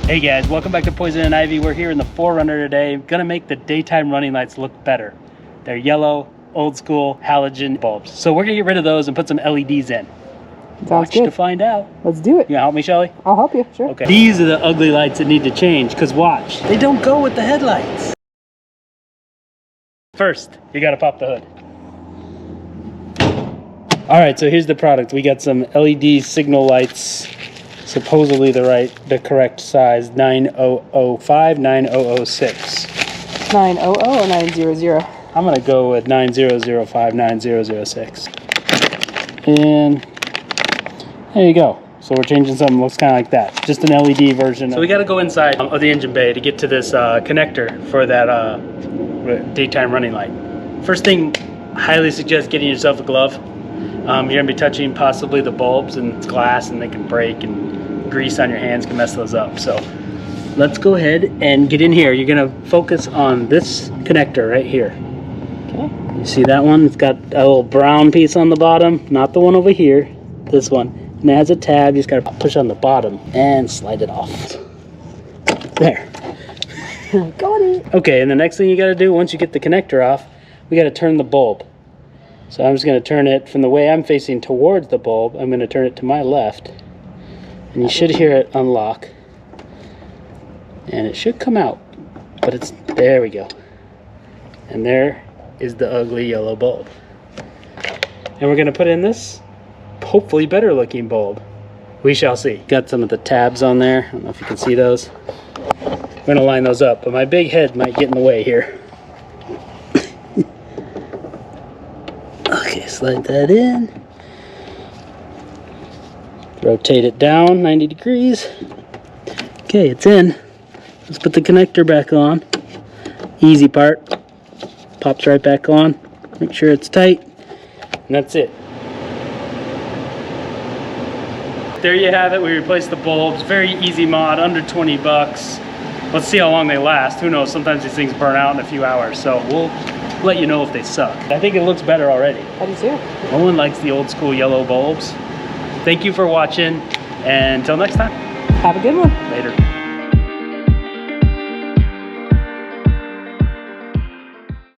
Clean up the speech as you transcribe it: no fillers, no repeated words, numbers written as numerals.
Hey guys, welcome back to Poison and Ivy. We're here in the 4Runner today. Gonna make the daytime running lights look better. They're yellow, old school, halogen bulbs. So we're gonna get rid of those and put some LEDs in. Sounds good. To find out. Let's do it. You gonna help me, Shelly? I'll help you, sure. Okay. These are the ugly lights that need to change, because watch, they don't go with the headlights. First, you gotta pop the hood. All right, so here's the product. We got some LED signal lights, supposedly the correct size, 9005, 9006. 900 or 900? I'm gonna go with 9005, 9006. And there you go. So we're changing something, looks kind of like that. Just an LED version. So we gotta go inside of the engine bay to get to this connector for that daytime running light. First thing, highly suggest getting yourself a glove. You're gonna be touching possibly the bulbs, and it's glass and they can break, and grease on your hands can mess those up. So let's go ahead and get in here. You're gonna focus on this connector right here. Okay. You see that one? It's got a little brown piece on the bottom, not the one over here, this one. And it has a tab. You just gotta push on the bottom and slide it off. There. Got it. Okay, and the next thing you gotta do once you get the connector off, we gotta turn the bulb. So I'm just going to turn it from the way I'm facing towards the bulb. I'm going to turn it to my left. And you should hear it unlock. And it should come out. But it's, there we go. And there is the ugly yellow bulb. And we're going to put in this, hopefully better looking bulb. We shall see. Got some of the tabs on there. I don't know if you can see those. We're going to line those up, but my big head might get in the way here. Okay, slide that in. Rotate it down 90 degrees. Okay, it's in. Let's put the connector back on. Easy part. Pops right back on. Make sure it's tight. And that's it. There you have it. We replaced the bulbs. Very easy mod, under 20 bucks. Let's see how long they last. Who knows? Sometimes these things burn out in a few hours. So we'll let you know if they suck. I think it looks better already. I do too. No one likes the old school yellow bulbs. Thank you for watching, and until next time. Have a good one. Later.